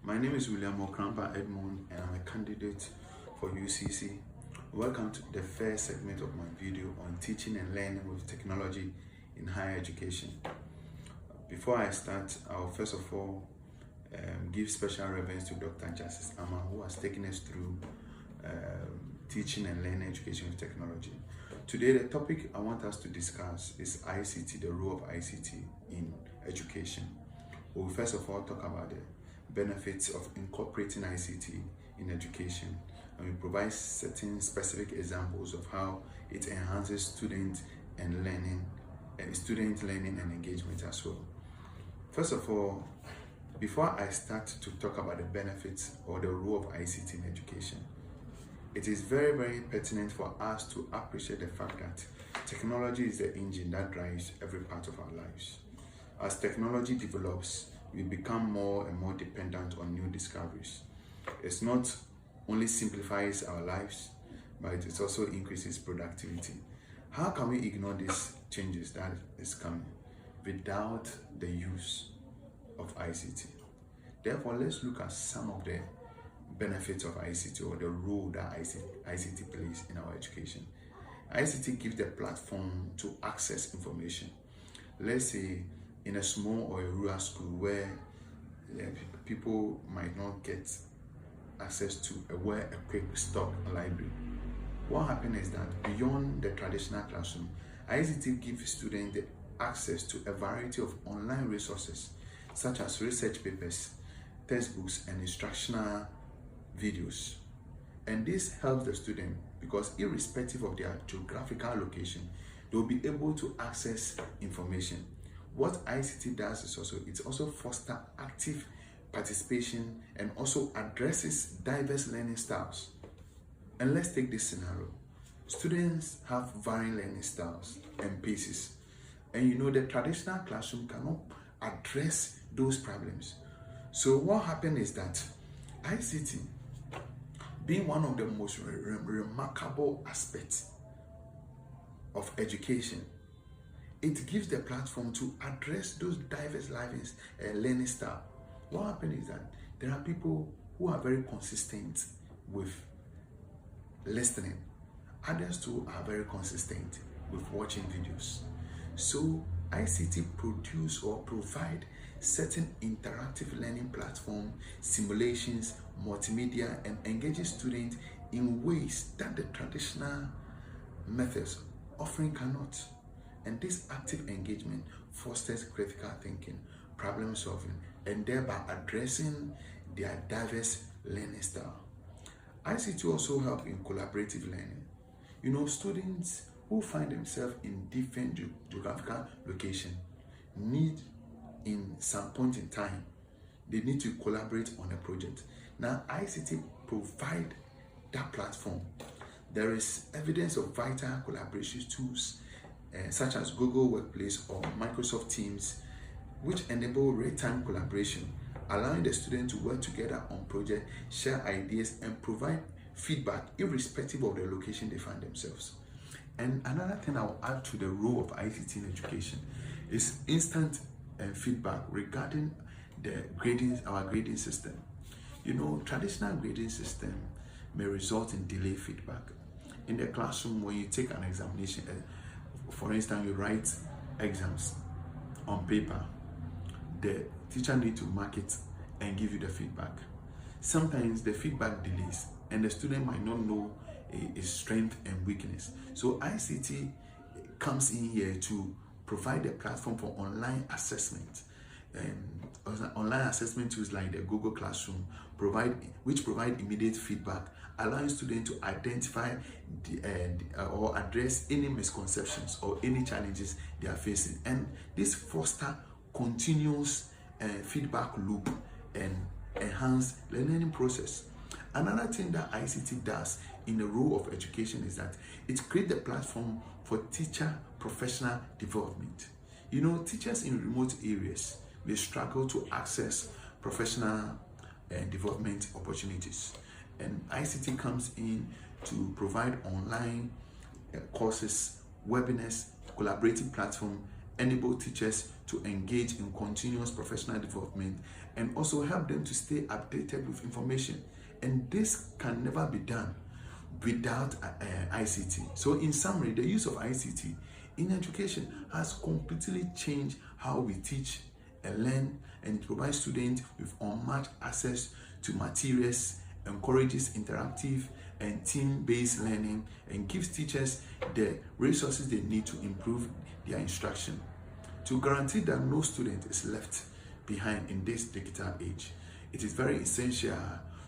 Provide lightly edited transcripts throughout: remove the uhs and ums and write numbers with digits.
My name is William Okrampa Edmund and I'm a candidate for UCC. Welcome to the first segment of my video on teaching and learning with technology in higher education. Before I start, I'll first of all give special reverence to Dr. Justice Ama, who has taken us through teaching and learning education with technology. Today, the topic I want us to discuss is ICT, the role of ICT in education. We'll first of all talk about the benefits of incorporating ICT in education, and we provide certain specific examples of how it enhances student learning and engagement as well. First of all, before I start to talk about the benefits or the role of ICT in education, it is very, very pertinent for us to appreciate the fact that technology is the engine that drives every part of our lives. As technology develops, we become more and more dependent on new discoveries. It's not only simplifies our lives, but it also increases productivity. How can we ignore these changes that is coming without the use of ICT? Therefore, let's look at some of the benefits of ICT or the role that ICT plays in our education. ICT gives the platform to access information. Let's say in a small or a rural school where people might not get access to a well-equipped stock library. What happens is that beyond the traditional classroom, ICT gives students the access to a variety of online resources such as research papers, textbooks, and instructional videos. And this helps the student because irrespective of their geographical location, they'll be able to access information. What ICT does is it also fosters active participation and also addresses diverse learning styles. And let's take this scenario. Students have varying learning styles and paces. And the traditional classroom cannot address those problems. So what happened is that ICT, being one of the most remarkable aspects of education, it gives the platform to address those diverse learning styles. What happens is that there are people who are very consistent with listening. Others too are very consistent with watching videos. So ICT produce or provide certain interactive learning platform, simulations, multimedia, and engages students in ways that the traditional methods often cannot. And this active engagement fosters critical thinking, problem solving, and thereby addressing their diverse learning style. ICT also help in collaborative learning. Students who find themselves in different geographical locations need, in some point in time, they need to collaborate on a project. Now, ICT provide that platform. There is evidence of vital collaboration tools such as Google Workplace or Microsoft Teams, which enable real-time collaboration, allowing the students to work together on projects, share ideas, and provide feedback irrespective of the location they find themselves. And another thing I'll add to the role of ICT in education is instant feedback regarding our grading system. Traditional grading system may result in delayed feedback. In the classroom, when you take an examination, for instance, you write exams on paper, the teacher needs to mark it and give you the feedback. Sometimes the feedback delays and the student might not know his strength and weakness. So ICT comes in here to provide a platform for online assessment. Online assessment tools like the Google Classroom which provide immediate feedback, allowing students to identify or address any misconceptions or any challenges they are facing. And this fosters continuous feedback loop and enhance the learning process. Another thing that ICT does in the role of education is that it creates the platform for teacher professional development. Teachers in remote areas may struggle to access professional development opportunities. And ICT comes in to provide online courses, webinars, collaborative platform, enable teachers to engage in continuous professional development and also help them to stay updated with information. And this can never be done without ICT. So in summary, the use of ICT in education has completely changed how we teach and learn, and it provides students with unmatched access to materials, encourages interactive and team-based learning, and gives teachers the resources they need to improve their instruction. To guarantee that no student is left behind in this digital age, it is very essential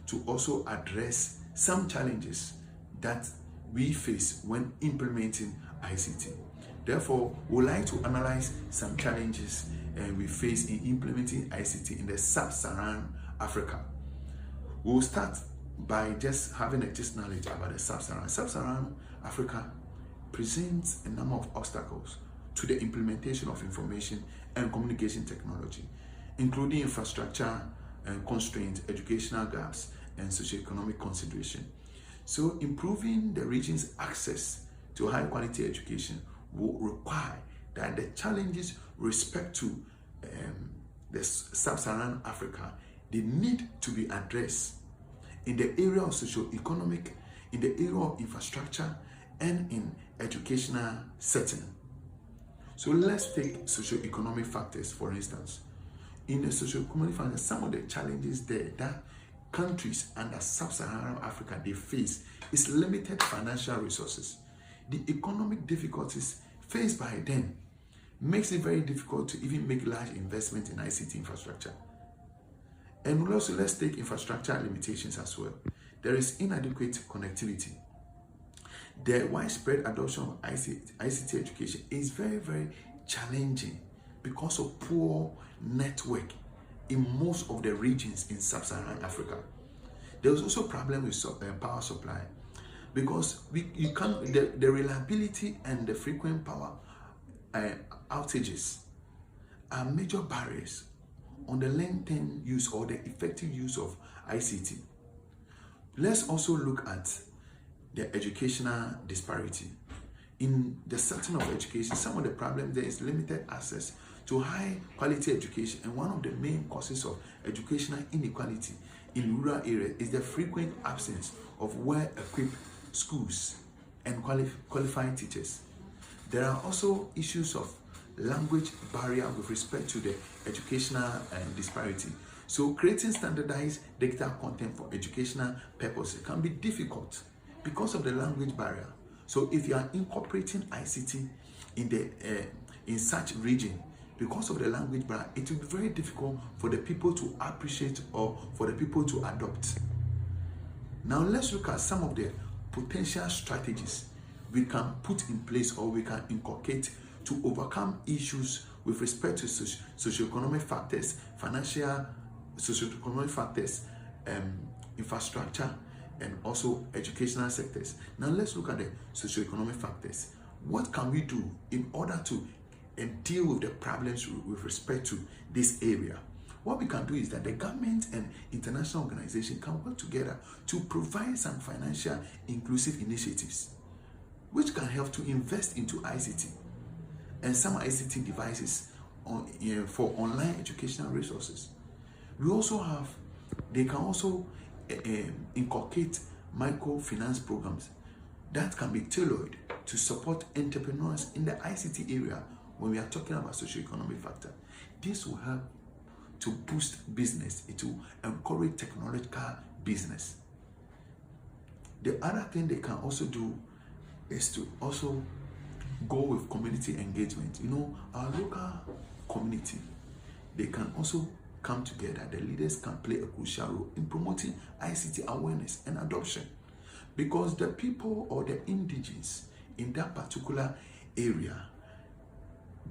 to also address some challenges that we face when implementing ICT. Therefore, we would like to analyze some challenges we face in implementing ICT in the sub-Saharan Africa. We'll start by just having a gist knowledge about the sub-Saharan. Sub-Saharan Africa presents a number of obstacles to the implementation of information and communication technology, including infrastructure and constraints, educational gaps, and socioeconomic consideration. So improving the region's access to high quality education will require that the challenges respect to the sub-Saharan Africa, they need to be addressed in the area of socio-economic, in the area of infrastructure, and in educational setting. So let's take socio-economic factors, for instance. In the socio-economic factors, some of the challenges there that countries under sub-Saharan Africa they face is limited financial resources. The economic difficulties faced by them makes it very difficult to even make large investment in ICT infrastructure. And also, let's take infrastructure limitations as well. There is inadequate connectivity. The widespread adoption of ICT education is very, very challenging because of poor network in most of the regions in sub-Saharan Africa. There is also a problem with power supply because the reliability and the frequent power outages are major barriers on the long-term use or the effective use of ICT. Let's also look at the educational disparity. In the setting of education, some of the problems there is limited access to high quality education, and one of the main causes of educational inequality in rural areas is the frequent absence of well-equipped schools and qualified teachers. There are also issues of language barrier with respect to the educational disparity. So creating standardized digital content for educational purposes can be difficult because of the language barrier. So if you are incorporating ICT in such region, because of the language barrier, it will be very difficult for the people to appreciate or for the people to adopt. Now let's look at some of the potential strategies we can put in place or we can inculcate to overcome issues with respect to socioeconomic factors, financial, socioeconomic factors, infrastructure, and also educational sectors. Now let's look at the socioeconomic factors. What can we do in order to deal with the problems with respect to this area? What we can do is that the government and international organizations can work together to provide some financial inclusive initiatives which can help to invest into ICT and some ICT devices for online educational resources. We also have, they can also inculcate microfinance programs that can be tailored to support entrepreneurs in the ICT area when we are talking about socioeconomic factor. This will help to boost business, it will encourage technological business. The other thing they can also do is to also go with community engagement. You know, our local community, they can also come together. The leaders can play a crucial role in promoting ICT awareness and adoption, because the people or the indigenes in that particular area,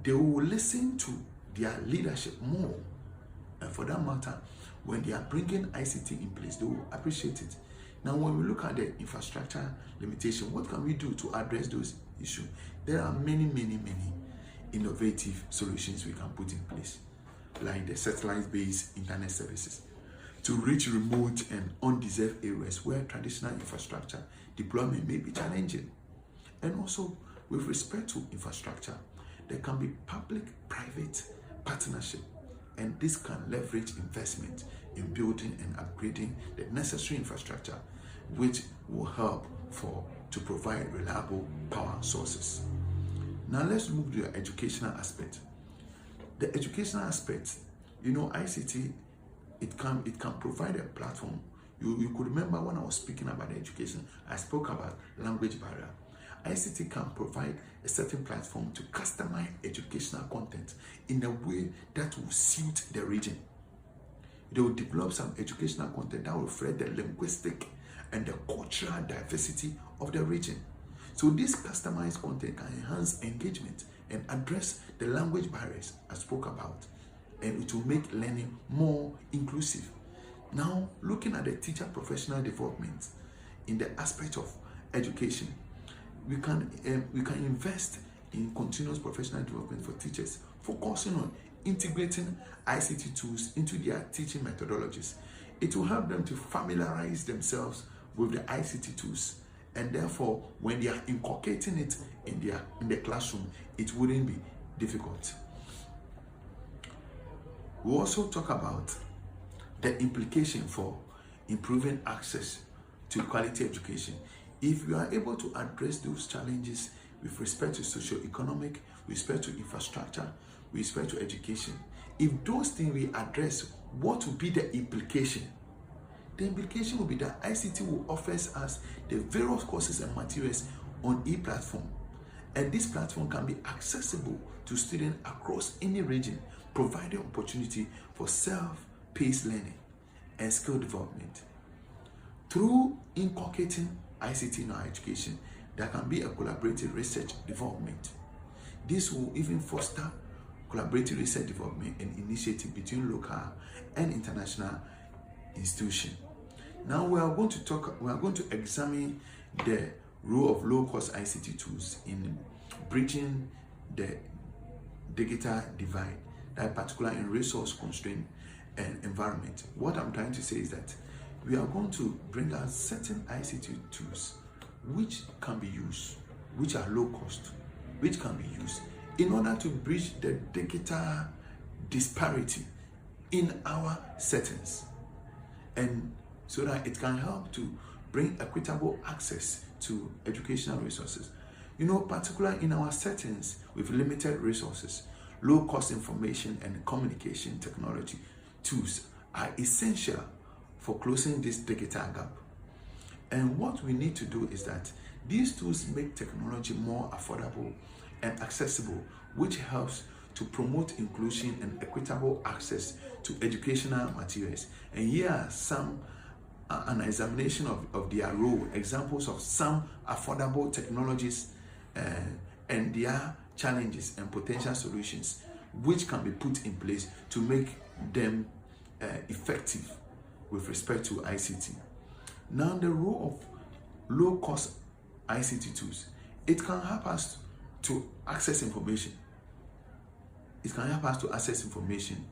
they will listen to their leadership more. And for that matter, when they are bringing ICT in place, they will appreciate it. Now, when we look at the infrastructure limitation, what can we do to address those issues? There are many innovative solutions we can put in place, like the satellite-based internet services to reach remote and undeserved areas where traditional infrastructure deployment may be challenging. And also, with respect to infrastructure, there can be public-private partnership, and this can leverage investment in building and upgrading the necessary infrastructure, which will help to provide reliable power sources. Now let's move to the educational aspect. The educational aspect, ICT, it can provide a platform. You could remember when I was speaking about education, I spoke about language barrier. ICT can provide a certain platform to customize educational content in a way that will suit the region. They will develop some educational content that will reflect the linguistic and the cultural diversity of the region. So this customized content can enhance engagement and address the language barriers I spoke about, and it will make learning more inclusive. Now, looking at the teacher professional development in the aspect of education, we can invest in continuous professional development for teachers, focusing on integrating ICT tools into their teaching methodologies. It will help them to familiarize themselves with the ICT tools, and therefore, when they are inculcating it in the classroom, it wouldn't be difficult. We also talk about the implication for improving access to quality education. If we are able to address those challenges with respect to socio-economic, with respect to infrastructure, with respect to education, if those things we address, what will be the implication? The implication will be that ICT will offer us the various courses and materials on e-platform, and this platform can be accessible to students across any region, providing opportunity for self-paced learning and skill development. Through inculcating ICT in our education, there can be a collaborative research development. This will even foster collaborative research development and initiative between local and international institutions. Now we are going to examine the role of low-cost ICT tools in bridging the digital divide, that particular in resource-constrained environment. What I'm trying to say is that we are going to bring out certain ICT tools which can be used, which are low cost, which can be used in order to bridge the digital disparity in our settings, and so that it can help to bring equitable access to educational resources. Particularly in our settings with limited resources, low-cost information and communication technology tools are essential for closing this digital gap. And what we need to do is that these tools make technology more affordable and accessible, which helps to promote inclusion and equitable access to educational materials. And here are an examination of their role, examples of some affordable technologies and their challenges and potential solutions which can be put in place to make them effective with respect to ICT. Now, the role of low-cost ICT tools, it can help us to access information. It can help us to access information